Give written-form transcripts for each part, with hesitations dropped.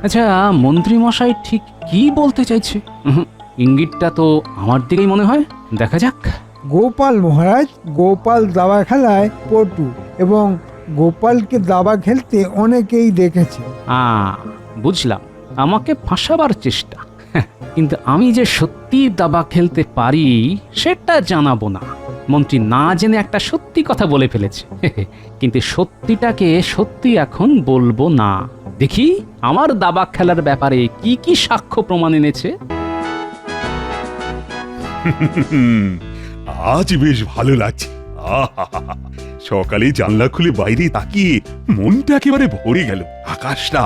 আচ্ছা, মন্ত্রী মশাই ঠিক কি বলতে চাইছে? ইঙ্গিতটা তো আমার দিকেই মনে হয়। দেখা যাক। গোপাল মহারাজ, গোপাল দাবা খেলায় পটু এবং গোপালকে দাবা খেলতে অনেকেই দেখেছে। বুঝলাম, আমাকে ফাঁসাবার চেষ্টা। কিন্তু আমি যে সত্যি দাবা খেলতে পারি সেটা জানাবো না। মন্ত্রী না জেনে একটা সত্যি কথা বলে ফেলেছে। কিন্তু সত্যিটাকে সত্যি এখন বলবো না। দেখি আমার দাবা খেলার ব্যাপারে কি কি সাক্ষ্য প্রমাণ এনেছে। আজ বেশ ভালো লাগছে। আহাহাহা। সকালে জানলা খুলে বাইরে তাকিয়ে মনটা একেবারে ভরে গেল। আকাশটা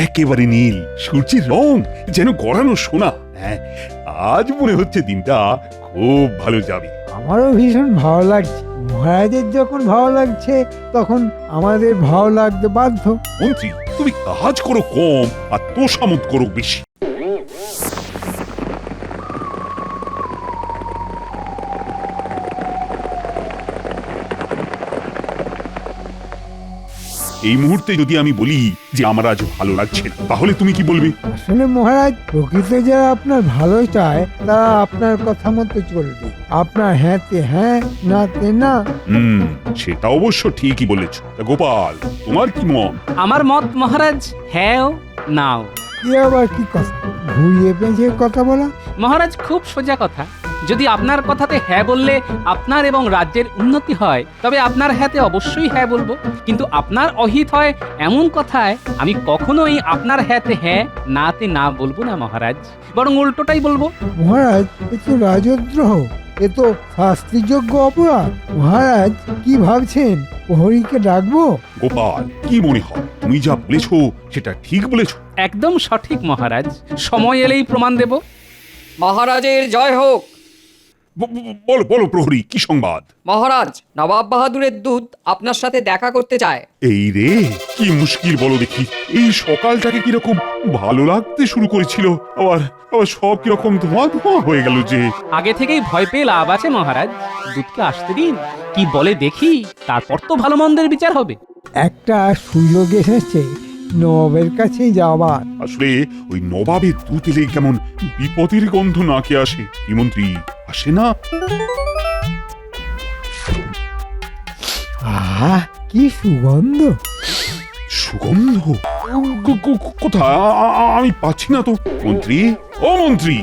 একেবারে নীল, সূর্যের রং যেন গড়ানো সোনা। হ্যাঁ, আজ মনে হচ্ছে দিনটা খুব ভালো যাবে। আমারও ভীষণ ভালো লাগছে। মহারাজের যখন ভালো লাগছে তখন আমাদের ভালো লাগতে বাধ্য। মন্ত্রী, তুমি কাজ করো কম আর তোষামত করো বেশি। এই মুহূর্তে যদি আমি বলি যে আমার আজ ভালো লাগছে না, তাহলে তুমি কি বলবে? আসলে মহারাজ, প্রকৃত যারা আপনার ভালো চায় তারা আপনার কথা মতো চলবে। আপনার হ্যাঁতে হ্যাঁ, নাতে না। সেটা অবশ্য ঠিকই বলেছ। তা গোপাল, তোমার কি মত? আমার মত মহারাজ, হ্যাঁ নাও। এ আবার কি কথা? ঘুরিয়ে পেঁচিয়ে কথা বলা। মহারাজ, খুব সোজা কথা। যদি আপনার কথাতে হ্যাঁ বললে আপনার এবং রাজ্যের উন্নতি হয়, তবে আপনার হ্যাঁতে অবশ্যই হ্যাঁ বলবো। কিন্তু আপনার অহিত হয় এমন কথায় আমি কখনোই আপনার হ্যাঁতে হ্যাঁ, নাতে না বলবো না মহারাজ, বরং উল্টোটাই বলবো। মহারাজ, এ তো রাজদ্রোহ, এ তো শাস্তিযোগ্য অপরাধ। মহারাজ কি ভাবছেন? প্রহরীকে ডাকবো? গোপাল, কি মনে হয় তুমি যা বলেছো সেটা ঠিক বলেছো? একদম সঠিক মহারাজ, সময় এলেই প্রমাণ দেব। মহারাজের জয় হোক। বলো বলো প্রহরী, কি সংবাদ? মহারাজ, নবাব বাহাদুরের দূত আপনার সাথে দেখা করতে চায়। এই রে, কি মুশকিল বলো দেখি। এই সকালটাকে কিরকম ভালো লাগতে শুরু করেছিল, আবার আবার সব কিরকম ধোঁয়া ধোঁয়া হয়ে গেল যে। আগে থেকেই ভয় পেয়ে লাভ আছে মহারাজ। দুধকে আসতে দিন, কি বলে দেখি, তারপর তো ভালো মন্দের বিচার হবে। একটা সুযোগ এসেছে নবাবের কাছে যাওয়ার। আসলে ওই নবাবের দুধ এলে কেমন বিপদের গন্ধ নাকে আসে। কি মন্ত্রী, আসে না? আহা, কি সুগন্ধ! সুগন্ধ? কোথায়? আমি পাচ্ছি না তো। মন্ত্রী, ও মন্ত্রী,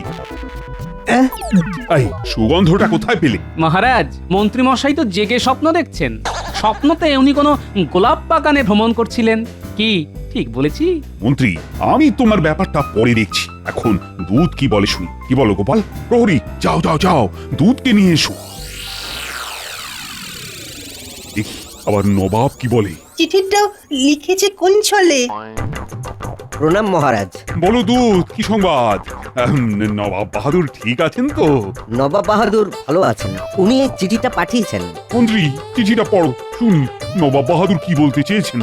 এই সুগন্ধটা কোথায় পেলে? মহারাজ, মন্ত্রী মশাই তো জেগে স্বপ্ন দেখছেন। স্বপ্নতে উনি কোনো গোলাপ বাগানে ভ্রমণ করছিলেন। কি ঠিক বলেছি? মন্ত্রী, আমি তোমার ব্যাপারটা পরে দেখছি। এখন দুধ কি বলে শুনি। কি বলো গোপাল? প্রহরী, যাও যাও যাও, দুধকে নিয়ে এসো। দেখি আবার নবাব কি বলে। চিঠিটা লিখেছে কোন ছলে? প্রণাম মহারাজ। বলো দুধ, কি সংবাদ? নবাব বাহাদুর ঠিক আছেন তো? নবাব বাহাদুর ভালো আছেন। উনি এই চিঠিটা পাঠিয়েছেন। মন্ত্রী, চিঠিটা পড়ো, শুনি নবাব বাহাদুর কি বলতে চেয়েছেন।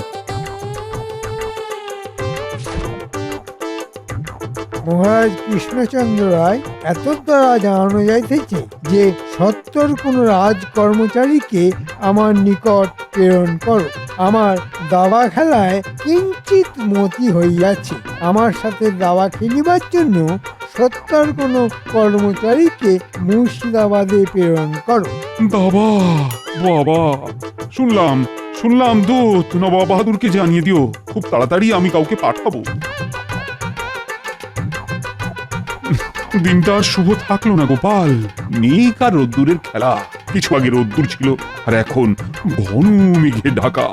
মহারাজ কৃষ্ণচন্দ্র রায় এত দ্বারা জানানো যাইতেছে যে সত্তর কোন রাজ কর্মচারীকে আমার নিকট প্রেরণ করো। আমার দাবা খেলায় কিঞ্চিত মতি হইয়াছে। আমার সাথে দাবা খেলিবার জন্য সত্তর কোন কর্মচারীকে মুর্শিদাবাদে প্রেরণ করো। বাবা বাবা, শুনলাম শুনলাম দুধ, নবাব বাহাদুরকে জানিয়ে দিও খুব তাড়াতাড়ি আমি কাউকে পাঠাবো। দিনটা আর শুভ থাকলো না গোপাল। মেঘ আর রোদ্দুরের খেলা। কিছু আগে রোদ্দুর ছিল আর এখন ঘন মেঘে ঢাকা।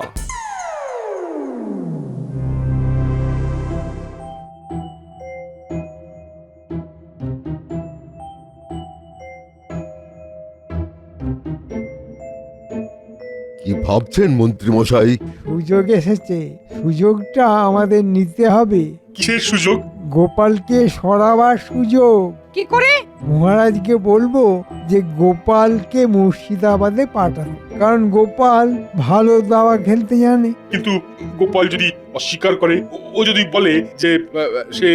কি ভাবছেন মন্ত্রী মশাই? সুযোগ এসেছে, সুযোগটা আমাদের নিতে হবে। কিসের সুযোগ? গোপালকে সরাবার সুযোগ। কি করে? মহারাজকে বলবো যে গোপালকে মুর্শিদাবাদে পাঠানো, কারণ গোপাল ভালো দাবা খেলতে জানে। কিন্তু গোপাল যদি অস্বীকার করে, ও যদি বলে যে সে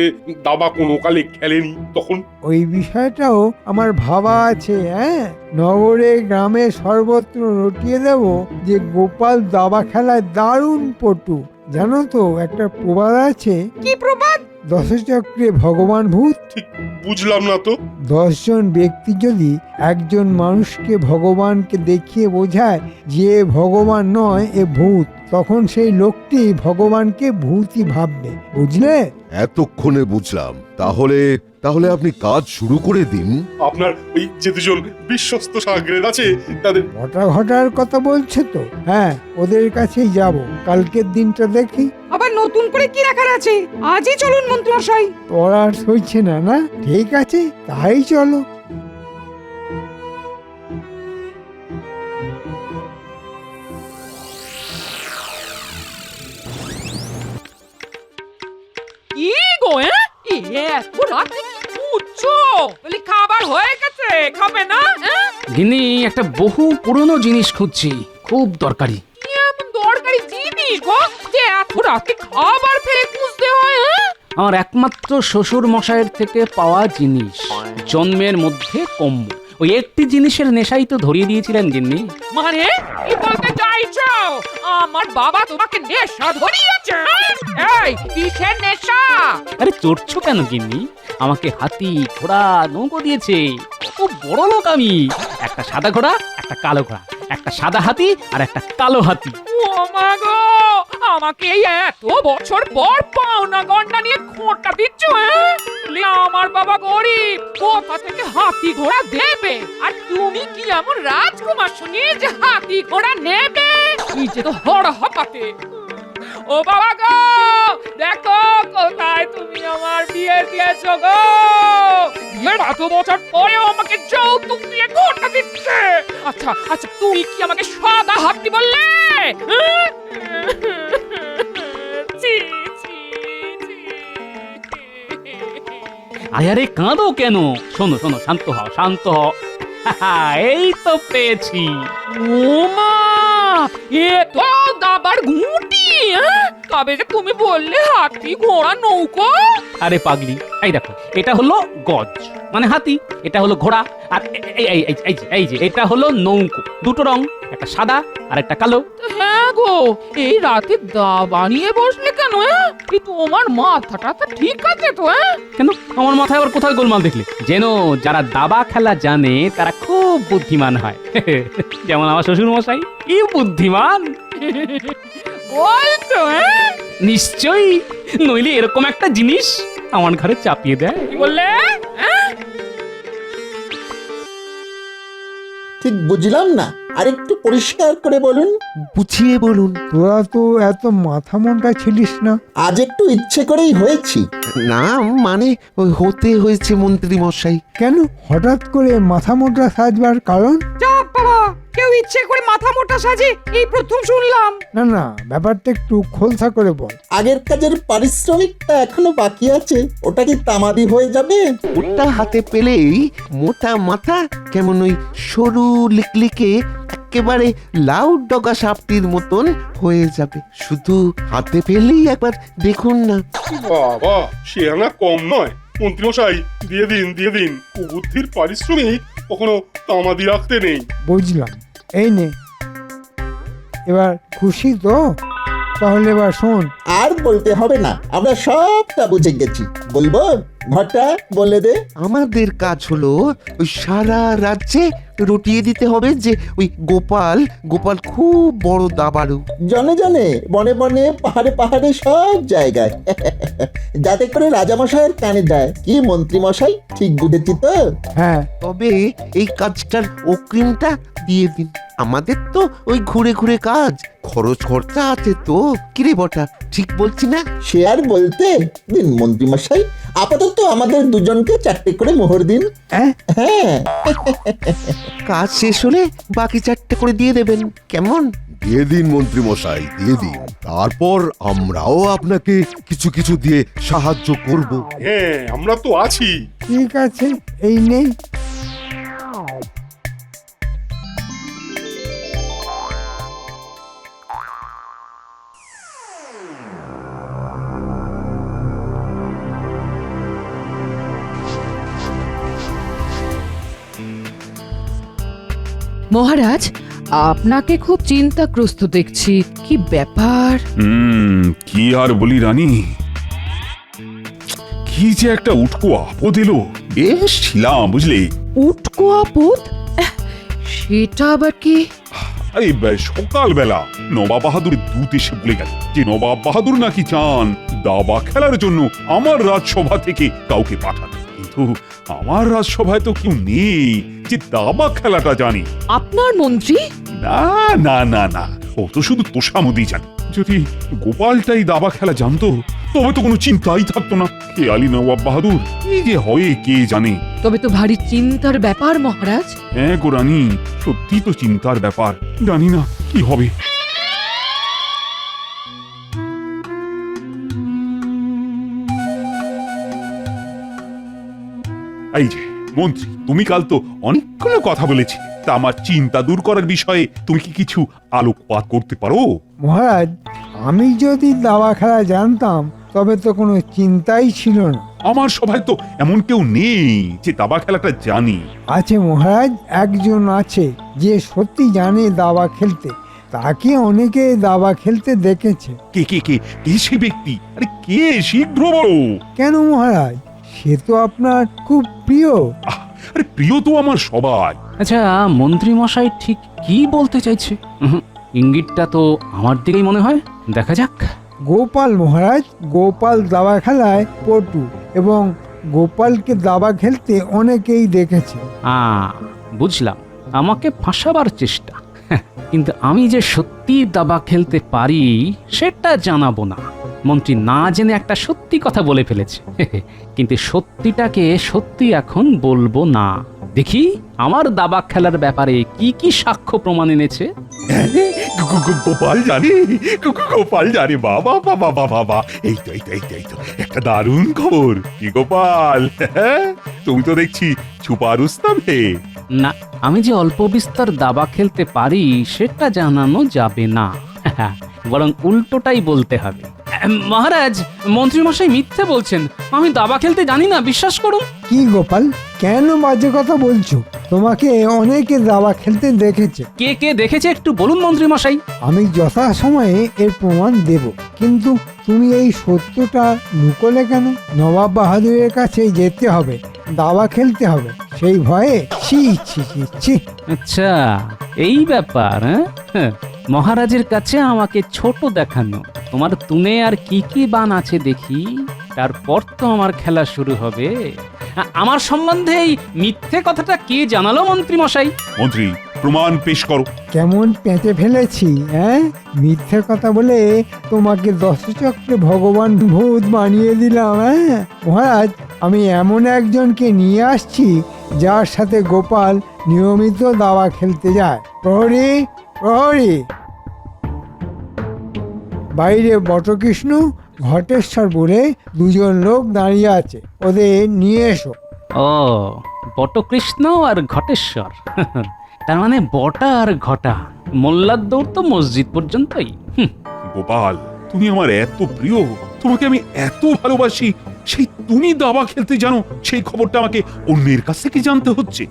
দাবা কোনো কালে খেলেনি, তখন? ওই বিষয়টাও আমার ভাবা আছে। হ্যাঁ, নগরে গ্রামে সর্বত্র রটিয়ে দেব যে গোপাল দাবা খেলায় দারুণ পটু। জানো তো, একটা প্রবাদ আছে। কি প্রবাদ? দশচক্রে ভগবান ভূত? ঠিক বুঝলাম না তো। 10 জন ব্যক্তি যদি একজন মানুষকে ভগবানকে দেখিয়ে বোঝায় যে ভগবান নয় এ ভূত, তখন সেই লোকটি ভগবানকে ভূতই ভাববে, বুঝলে? এতক্ষণে বুঝলাম। তাহলে তাহলে আপনি কাজ শুরু করে দিন। আপনার ওই যে দুজন বিশ্বস্ত সাগরেদ আছে তাদের ঘটা ঘটার কথা বলছে তো? হ্যাঁ, ওদের কাছেই যাব। কালকের দিনটা দেখি। আবার নতুন করে কি রাখার আছে? আজই চলুন মন্ত্রীমশাই। তোর আর সইছে না, না? ঠিক আছে, তাই চলো। কি গো এত রাতে কি খুঁজছো? বলি খাবার হয়ে গেছে, খাবে না? গিন্নি, একটা বহু পুরনো জিনিস খুঁজছি, খুব দরকারি। কি এমন দরকারি জিনিস গো যে এত রাতে খাবার ফেলে খুঁজতে হয়? আমার একমাত্র শ্বশুর মশাইয়ের থেকে পাওয়া জিনিস, জন্মের মধ্যে কম্য। ওই একটি জিনিসের নেশাই তো ধরিয়ে দিয়েছিলেন গিন্নি। মানে কি বলতে চাইছো? আমার বাবা তোমাকে নেশা ধরিয়েছে? এই কিসের নেশা? আরে চড়ছো কেন গিন্নি? আমাকে হাতি, ঘোড়া, নৌকো দিয়েছে। খুব বড় লোক আমি। একটা সাদা ঘোড়া, একটা কালো ঘোড়া, একটা সাদা হাতি আর একটা কালো হাতি। ও মা গো, আমাকে এই এত বছর পর পাওনা গন্ডা নিয়ে খোঁটা দিচ্ছ? বলি আমার বাবা গরিব, কোথা থেকে হাতি ঘোড়া দেবে? আর তুমি কি এমন রাজকুমার শুনি যে হাতি ঘোড়া নেবে? নিজে তো হড় হপাতে। ও বাবা গো, দেখো কোথায় তুমি আমার বিয়ে দিয়েছো গো। বিয়ের এত বছর পরেও আমাকে যৌতুক দিয়ে ঘোড়া দিচ্ছে। আচ্ছা আচ্ছা, তুমি কি আমাকে সাদা হাতি বললে? ছি, ছি, ছি। আরে কাঁদো কেন? শোনো শোনো, শান্ত হও, শান্ত হও। এই তো পেয়েছি। ও মা, এ তো দাবার ঘুঁটি। তবে যে তুমি বললে হাতি, ঘোড়া, নৌকো। আরে পাগলি, এই দেখো, এটা হলো গজ মানে হাতি, এটা হলো ঘোড়া, আর এই যে এটা হলো নৌকো। দুটো রং, একটা সাদা আর একটা কালো। হ্যাঁ গো, এই রাতে দাবা নিয়ে বসলে কেন? এই তোমার মাথাটা তো ঠিক আছে তো? কেন আমার মাথায় আবার কোথায় গোলমাল দেখলে? যেন যারা দাবা খেলা জানে তারা খুব বুদ্ধিমান হয়। যেমন আমার শ্বশুর মশাই, কি বুদ্ধিমান। বলছো? নিশ্চয়ই, নইলে এরকম একটা জিনিস আমার ঘরে চাপিয়ে দেয়। কি বললে? ঠিক বুঝলাম না, আরেকটু পরিষ্কার করে বলুন। বুঝিয়ে বলুন। তোরা তো এত মাথা মোটা ছিলিস না। আজ একটু ইচ্ছে করেই হয়েছি। না মানে ওই হতে হয়েছে মন্ত্রী মশাই। কেন হঠাৎ করে মাথা মোটা সাজবার কারণ? চাপ বাবা, কেউ ইচ্ছে করে মাথা মোটা সাজে এই প্রথম শুনলাম। না না, ব্যাপারটা একটু খোলসা করে বল। আগের কাজের পারিশ্রমিকটা এখনো বাকি আছে, ওটা কি তামাদি হয়ে যাবে? ওটা হাতে পেলেই মোটা মাথা কেমন ওই সরু লিকলিকে একেবারে লাউ ডগা সাপটির মতন হয়ে যাবে। শুধু হাতে পেলেই একবার দেখুন না। বাবা, সে আনা কম নয়। মন্ত্রীমশাই, দিয়ে দিন দিয়ে দিন। কুবুদ্ধির পারিশ্রমিক কখনো তামাদি রাখতে নেই। বুঝলাম, এই নে। এবার খুশি তো? তাহলে এবার শোন। আর বলতে হবে না, আমরা সবটা বুঝে গেছি। বলবো? ঘটা বলে দে। আমাদের কাজ হলো ওই সারা রাজ্যে রটিয়ে দিতে হবে যে ওই গোপাল গোপাল খুব বড় দাবাড়ু। জনে জনে, বনে বনে, পাহাড়ে পাহাড়ে, সব জায়গায়। যাতে করে রাজামশাইয়ের কানে যায়। কি মন্ত্রী মশাই, ঠিক বুঝেছি তো? হ্যাঁ, তবে এই কাজটার অগ্রিমটা দিয়ে দিন। আমাদের তো ওই ঘুরে ঘুরে কাজ, খরচ খরচা আছে তো। কিরে বটা, ঠিক বলছি না? সে আর বলতে। দিন মন্ত্রী মশাই, আপাতত আমাদের দুজনকে 4টে করে মোহর দিন। হ্যাঁ, কাজ শেষ হলে বাকি 4টে করে দিয়ে দেবেন, কেমন? দিয়ে দিন মন্ত্রী মশাই, দিয়ে দিন। তারপর আমরাও আপনাকে কিছু কিছু দিয়ে সাহায্য করব। হ্যাঁ, আমরা তো আছি। ঠিক আছে, এই নেই। মহারাজ, আপনাকে খুব চিন্তাগ্রস্ত দেখছি। কি ব্যাপার? কি আর বলি রানী, কি যে একটা উটকো আপদ এলো, বেশ ছিলাম বুঝলে। উটকো আপদ? সেটা আবার কি? আরে সকালবেলা নবাব বাহাদুরের দূত এসে বলে গেল যে নবাব বাহাদুর নাকি চান দাবা খেলার জন্য আমার রাজসভা থেকে কাউকে পাঠাতে, কিন্তু আমার রাজসভায় তো কেউ নেই যে দাবা খেলাটা জানি। আপনার মন্ত্রী? না না না না, ও তো শুধু তোষামদি জানে। যদি গোপালটাই দাবা খেলা জানতো তবে তো কোনো চিন্তাই থাকতো না। কে আলী নবাব বাহাদুর কি যে হয় কে জানে। তবে তো ভারী চিন্তার ব্যাপার মহারাজ। হ্যাঁ গো রানী, সত্যি তো চিন্তার ব্যাপার, জানি না কি হবে। এই যে মন্ত্রী, তুমি কাল তো অনেকগুলো কথা বলেছি, তা আমার চিন্তা দূর করার বিষয়ে তুমি কি কিছু আলোকপাত করতে পারো? মহারাজ, আমি যদি দাবা খেলা জানতাম তবে তো কোনো চিন্তাই ছিল না। আমার সভায় তো এমন কেউ নেই যে দাবা খেলাটা জানি। আছে মহারাজ, একজন আছে যে সত্যি জানে দাবা খেলতে। তাকে অনেকে দাবা খেলতে দেখেছে। কে কে কে কে সে ব্যক্তি? আরে কে, শীঘ্র বলো। কেন মহারাজ, সে তো আপনার খুব প্রিয়। আরে প্রিয় তো আমার সবাই। আচ্ছা, মন্ত্রী মশাই ঠিক কি বলতে চাইছে? ইঙ্গিতটা তো আমার দিকেই মনে হয়, দেখা যাক। গোপাল মহারাজ, গোপাল দাবা খেলায় পটু এবং গোপালকে দাবা খেলতে অনেকেই দেখেছে। বুঝলাম, আমাকে ফাঁসাবার চেষ্টা। কিন্তু আমি যে সত্যি দাবা খেলতে পারি সেটা জানাবো না। মন্ত্রী না জেনে একটা সত্যি কথা বলে ফেলেছে, কিন্তু সত্যিটাকে সত্যি এখন বলবো না। দেখি আমার দাবা খেলার ব্যাপারে কি কি সাক্ষ্য প্রমাণ এনেছে। গোপাল জানে, গোপাল জানে, বাবা বাবা বাবা বাবা, এই তো এই তো এই তো এই তো একটা দারুণ খবর। কি গোপাল, তুমি তো দেখছি ছুপা রুস্তাম হে। না, আমি যে অল্প বিস্তর দাবা খেলতে পারি সেটা জানানো যাবে না, বরং উল্টোটাই বলতে হবে। মহারাজ, মন্ত্রী মশাই মিথ্যে বলছেন, আমি দাবা খেলতে জানি না, বিশ্বাস করুন। কি গোপাল, কেন বাজে কথা বলছো? তোমাকে অনেকে দাবা খেলতে দেখেছে। কে কে দেখেছে একটু বলুন মন্ত্রী মশাই। আমি যথাসময়ে এর প্রমাণ দেব, কিন্তু তুমি এই সত্যটা লুকোলে কেন? নবাব বাহাদুরের কাছে যেতে হবে, দাবা খেলতে হবে, সেই ভয়ে। ছি ছি ছি ছি। আচ্ছা, এই ব্যাপার। হ্যাঁ, মহারাজের কাছে আমাকে ছোট দেখানো। তোমার তুনে আর কি কি বান আছে দেখি, তারপর তো আমার খেলা শুরু হবে। আমার সম্বন্ধে এই মিথ্যে কথাটা কে জানালো মন্ত্রী মশাই? মন্ত্রী, প্রমাণ পেশ করো। কেমন পেঁচে ফেলেছি, হ্যাঁ? মিথ্যে কথা বলে তোমাকে দশচক্রে ভগবান ভূত বানিয়ে দিলাম। হ্যাঁ মহারাজ, আমি এমন একজনকে নিয়ে আসছি যার সাথে গোপাল নিয়মিত দাবা খেলতে যায়। প্রহরী, প্রহরী! বাইরে বটকৃষ্ণ, ঘটেশ্বর বলে দুজন লোক দাঁড়িয়ে আছে, ওদের নিয়ে এসো। ও, বটকৃষ্ণ আর ঘটেশ্বর। তার মানে বটা আর ঘটা, মোল্লার দৌড় তো মসজিদ পর্যন্তই। গোপাল, তুমি আমার এত প্রিয়, তোমাকে আমি এত ভালোবাসি, সেই তুমি দাবা খেলতে জানো সেই খবরটা আমাকে অন্যের কাছ থেকে জানতে হচ্ছে।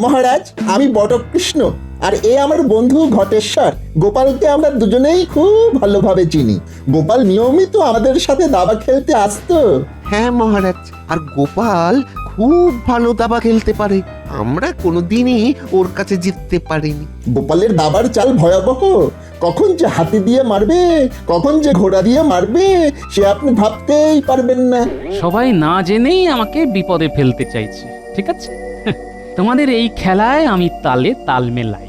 মহারাজ, আমি বটকৃষ্ণ, আর এ আমার বন্ধু ঘটেশ্বর। গোপালকে আমরা দুজনেই খুব ভালোভাবে চিনি। গোপাল নিয়মিত আমাদের সাথে দাবা খেলতে আসতো। হ্যাঁ মহারাজ, আর গোপাল খুব ভালো দাবা খেলতে পারে। আমরা কোনোদিনই ওর কাছে জিততে পারিনি। গোপালের দাবার চাল ভয়াবহ। কখন যে হাতি দিয়ে মারবে, কখন যে ঘোড়া দিয়ে মারবে, সে আপনি ভাবতেই পারবেন না। সবাই না জেনেই আমাকে বিপদে ফেলতে চাইছে। ঠিক আছে, তোমাদের এই খেলায় আমি তালে তাল মেলাই।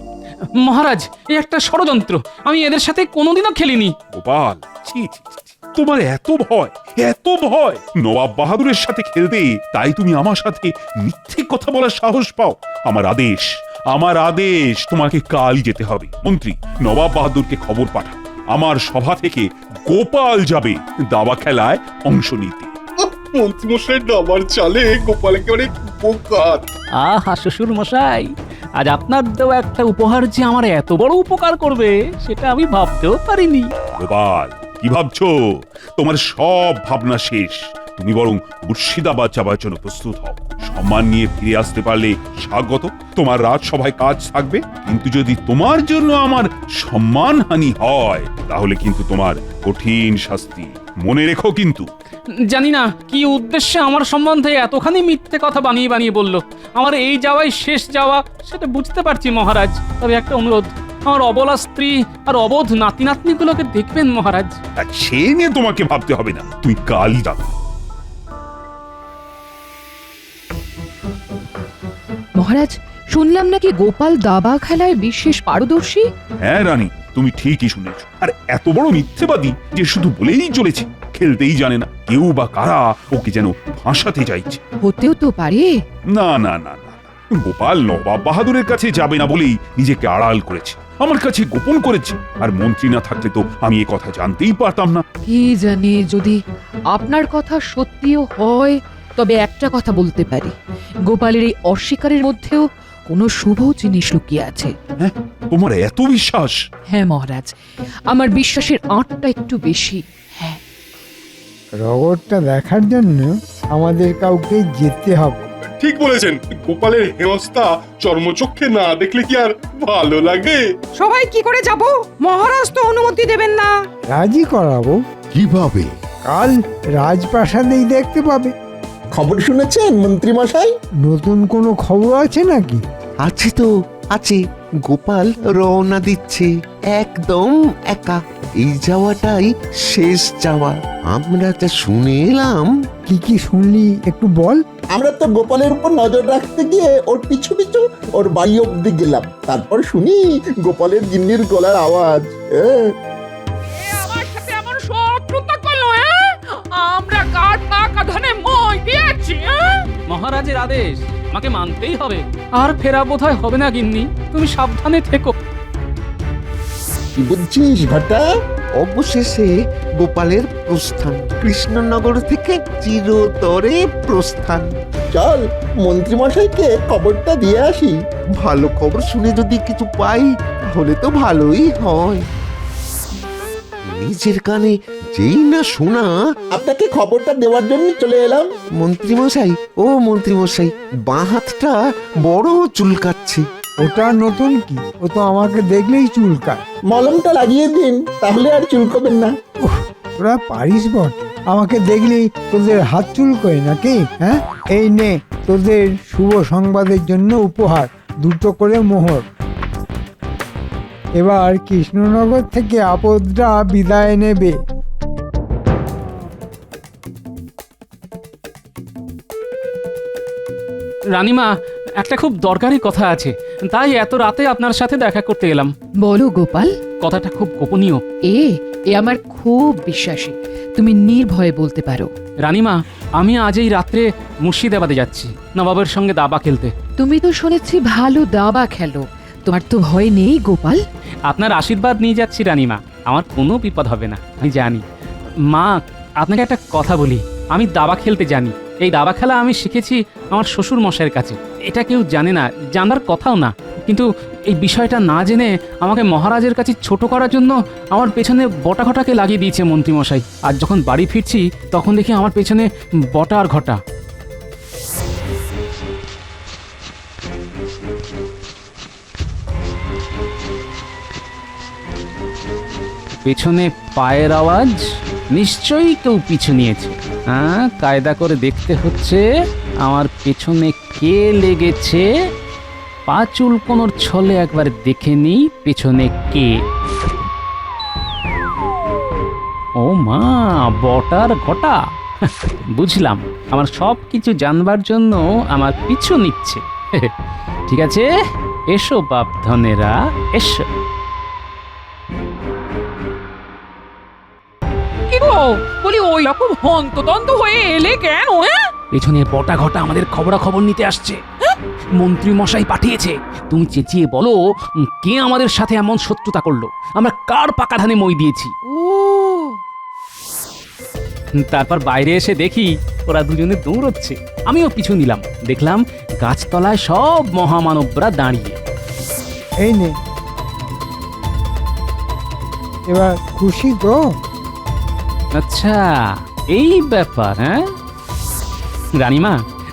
মহারাজ, এই একটা ষড়যন্ত্র, আমি এদের সাথে কোনোদিনও খেলিনি। গোপাল, ছি ছি ছি ছি, তোমার এত ভয়, এত ভয় নবাব বাহাদুরের সাথে খেলতে, তাই তুমি আমার সাথে মিথ্যে কথা বলার সাহস পাও। আমার আদেশ, আমার আদেশ, তোমাকে কাল যেতে হবে। মন্ত্রী, নবাব বাহাদুরকে খবর পাঠাও, আমার সভা থেকে গোপাল যাবে দাবা খেলায় অংশ নিতে। মন্ত্রীমশাই দাবার চালে গোপাল একেবারে বোকাত। আহা শ্বশুর মশাই, আজ আপনার দেওয়া একটা উপহার যে আমার এত বড় উপকার করবে সেটা আমি ভাবতেও পারিনি। গোপাল, কি ভাবছো? তোমার সব ভাবনা শেষ। তুমি বরং মুর্শিদাবাদ যাবার জন্য প্রস্তুত হও। সম্মান নিয়ে ফিরে আসতে পারলে স্বাগত, তোমার রাজসভায় কাজ থাকবে। কিন্তু যদি তোমার জন্য আমার সম্মানহানি হয় তাহলে কিন্তু তোমার কঠিন শাস্তি মনে রেখো কিন্তু। জানি না কি উদ্দেশ্যে আমার সম্বন্ধে এতখানি মিথ্যে কথা বানিয়ে বানিয়ে বলল। আমার এই যাওয়াই শেষ যাওয়া সেটা বুঝতে পারছি মহারাজ, তবে একটা অনুরোধ, আমার অবলা স্ত্রী আর অবোধ নাতি নাতনিগুলোকে দেখবেন মহারাজ। আর সে নিয়ে তোমাকে ভাবতে হবে না, তুমি কালই যাবে। মহারাজ, শুনলাম নাকি গোপাল দাবা খেলায় বিশেষ পারদর্শী। হ্যাঁ রানী, তুমি ঠিকই শুনেছ। আর এত বড় মিথ্যেবাদী যে শুধু বলেই চলেছে, খেলতেই জানে না। কেউ বা কারা ওকে যেন ফাঁসাতে চাইছে। হতেও তো পারে। না না না না, গোপাল নবাব বাহাদুরের কাছে যাবে না বলেই নিজেকে আড়াল করেছে, আমার কাছে গোপন করেছে। আর মন্ত্রী না থাকলে তো আমি এ কথা জানতেই পারতাম না। কি জানি, যদি আপনার কথা সত্যিও হয় তবে একটা কথা বলতে পারি, গোপালের এই অস্বীকারের মধ্যেও কোনো শুভ জিনিস লুকিয়ে আছে। হ্যাঁ, তোমার এত বিশ্বাস? হ্যাঁ মহারাজ, আমার বিশ্বাসের আঁটটা একটু বেশি। হ্যাঁ, রগরটা দেখার জন্য আমাদের কাউকে যেতে হবে। ঠিক বলেছেন, গোপালের হেনস্থা চর্মচক্ষে না দেখলে কি আর ভালো লাগে? সবাই কি করে যাব? মহারাজ তো অনুমতি দেবেন না। রাজি করাবো। কিভাবে? কাল রাজপ্রাসাদেই দেখতে পাবে। খবর শুনেছেন মন্ত্রী মশাই? নতুন কোনো খবর আছে নাকি? আছে তো আছে, গোপাল রওনা দিচ্ছে একদম একা। এই যাওয়াটাই শেষ যাওয়া। আমরা যা শুনে এলাম। কি কি শুনলি একটু বল। আমরা তো গোপালের উপর নজর রাখতে গিয়ে ওর পিছু পিছু ওর বাড়ি অব্দি গেলাম। তারপর শুনি গোপালের গিন্নির গলার আওয়াজ। আমার সাথে এমন শত্রুতা করলো, আমরা কার টাকা ধনে মই দিয়েছি। মহারাজের আদেশ আমাকে মানতেই হবে। আর ফেরা বোধহয় হবে না গিন্নি, তুমি সাবধানে থেকো। কি বুঝছিস ঘটা? অবশেষে গোপালের প্রস্থান, কৃষ্ণনগর থেকে চিরতরে প্রস্থান। চল মন্ত্রী মশাইকে খবরটা দিয়ে আসি। ভালো খবর শুনে যদি কিছু পাই তাহলে তো ভালোই হয়। নিজের কানে যেই না শোনা। আপনাকে খবরটা দেওয়ার জন্য চলে এলাম। মন্ত্রীমশাই, ও মন্ত্রীমশাই, বাঁ হাতটা বড় চুলকাচ্ছে। ওটা নতুন কি? ও তো আমাকে দেখলেই চুলকায়। মলমটা লাগিয়ে দিন, তাহলে আর চুলকবেন না। তোরা পারিস বট, আমাকে দেখলেই তোদের হাত চুলকোয় নাকি? হ্যাঁ, এই নে তোদের শুভ সংবাদের জন্য উপহার, 2টো করে মোহর। এবার কৃষ্ণনগর থেকে আপদরা বিদায় নেবে। রানীমা, একটা খুব দরকারি কথা আছে, তাই এত রাতে আপনার সাথে দেখা করতে এলাম। বলো গোপাল। কথাটা খুব গোপনীয়। এ আমার খুব বিশ্বাসী, তুমি নির্ভয়ে বলতে পারো। রানীমা, আমি আজ এই রাত্রে মুর্শিদাবাদে যাচ্ছি নবাবের সঙ্গে দাবা খেলতে। তুমি তো শুনেছি ভালো দাবা খেলো, তোমার তো ভয় নেই গোপাল? আপনার আশীর্বাদ নিয়ে যাচ্ছি রানীমা, আমার কোনো বিপদ হবে না, আমি জানি। মা, আপনাকে একটা কথা বলি, আমি দাবা খেলতে জানি। এই দাবা খেলা আমি শিখেছি আমার শ্বশুর মশাইয়ের কাছে। এটা কেউ জানে না, জানার কথাও না। কিন্তু এই বিষয়টা না জেনে আমাকে মহারাজের কাছে ছোট করার জন্য আমার পেছনে বটা ঘটাকে লাগিয়ে দিয়েছে মন্ত্রীমশাই। আর যখন বাড়ি ফিরছি তখন দেখি আমার পেছনে বটা আর ঘটা। পেছনে পায়ের আওয়াজ, নিশ্চয়ই কেউ পিছু নিয়েছে। হ্যাঁ, কায়দা করে দেখতে হচ্ছে আমার পেছনে কে লেগেছে। পা চুলকোনোর ছলে একবার দেখে নিই পেছনে কে। ও মা, বটার ঘটা। বুঝলাম, আমার সব কিছু জানবার জন্য আমার পিছু নিচ্ছে। ঠিক আছে, এসো বাপ ধনেরা, এসো। কি গো, বলি ওই রকম হন্তদন্ত হয়ে এলে কেন? পেছনে বটা ঘটা আমাদের খবরাখবর নিতে আসছে। মন্ত্রী মশাই পাঠিয়েছে। তুমি চেঁচিয়ে বলো কে আমাদের সাথে এমন শত্রুতা করলো, আমরা কার পাকা ধানে মই দিয়েছি। ও, তারপর বাইরে এসে দেখি ওরা দুজনে দৌড়চ্ছে, আমিও পিছু নিলাম। দেখলাম গাছতলায় সব মহামানবরা দাঁড়িয়ে। এই নে, এবার খুশি তো? আচ্ছা, এই ব্যাপার। হ্যাঁ রানীমা,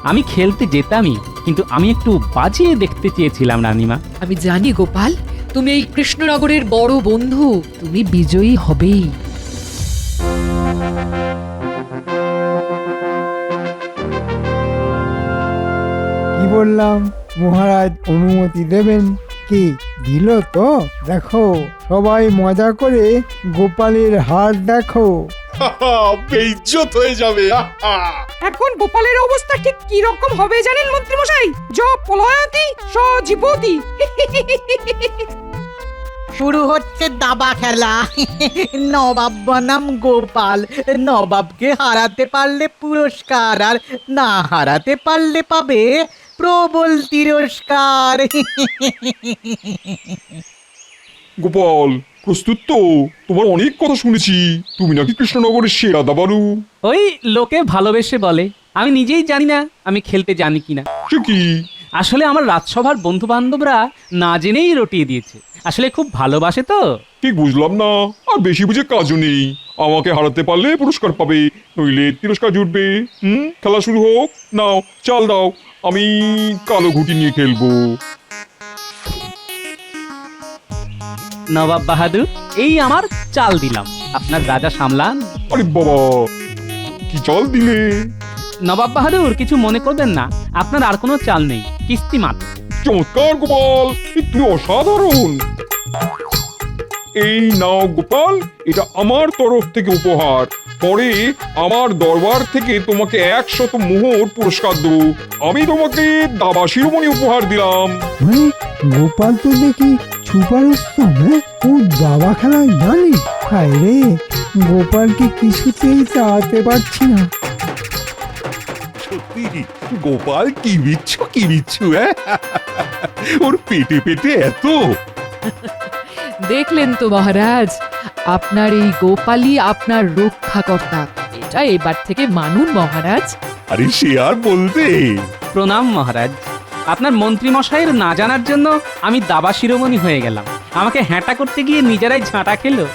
আমি খেলতে যেতামই, কিন্তু আমি একটু বাজিয়ে দেখতে চেয়েছিলাম রানীমা। আমি জানি গোপাল, তুমি এই কৃষ্ণনগরের বড় বন্ধু, তুমি বিজয়ী হবেই। কি বললাম, মহারাজ অনুমতি দেবেন? কি দিল তো? দেখো, সবাই মজা করে গোপালের হার দেখো। বেইজ্জত হয়ে যাবে। এখন গোপালের অবস্থা ঠিক কি রকম হবে জানেন মন্ত্রী মশাই? জ পলয়তি স জীবতি। শুরু হচ্ছে দাবা খেলা। নবাব বনাম গোপাল। নবাবকে হারাতে পারলে পুরস্কার, আর না হারাতে পারলে পাবে প্রবল তিরস্কার। গোপাল, প্রস্তুত তো? তোমার অনেক কথা শুনেছি, তুমি নাকি কৃষ্ণনগরের সেরা দাবারু। ওই লোকে ভালোবেসে বলে, আমি নিজেই জানি না আমি খেলতে জানি কিনা। সে কি? আসলে আমার রাজসভার বন্ধু বান্ধবরা না জেনেই রটিয়ে দিয়েছে। আসলে খুব ভালোবাসে তো। ঠিক বুঝলাম না, আর বেশি বুঝে কাজও নেই। আমাকে হারাতে পারলে পুরস্কার পাবে, নইলে তিরস্কার জুটবে। খেলা শুরু হোক। নাও চাল দাও, আমি কালো ঘুটি নিয়ে খেলবো। নবাব বাহাদুর, এই আমার চাল দিলাম, আপনার রাজা সামলান। আরে বাবা, কি চাল দিলে? নবাব বাহাদুর, কিছু মনে করবেন না, আপনার আর কোনো চাল নেই, কিস্তি মাত্র। চমৎকার গোপাল, তুমি অসাধারণ। এই নাও গোপাল, এটা আমার তরফ থেকে উপহার। পরে আমার দরবার থেকে তোমাকে 100 মোহর পুরস্কার দেবো। আমি তোমাকে দাবা শিরোমণি উপহার দিলাম। মানে গোপাল তো দেখি সুপারস্তাম, হ্যাঁ? ও দাবা খেলায় জানে। হায় রে, গোপালকে কিছুতেই চালাতে পারছি না। সত্যি গোপাল কি বিচ্ছু, হ্যাঁ? ওর পেটে পেটে এত। দেখলেন তো মহারাজ, আপনার এই গোপালই আপনার রক্ষাকর্তা। এটা এবার থেকে মানুন মহারাজ। আরে সে আর বলতে। প্রণাম মহারাজ। আপনার মন্ত্রী মশাইয়ের না জানার জন্য আমি দাবা শিরোমণি হয়ে গেলাম। আমাকে হ্যাঁটা করতে গিয়ে নিজেরাই ঝাঁটা খেলো।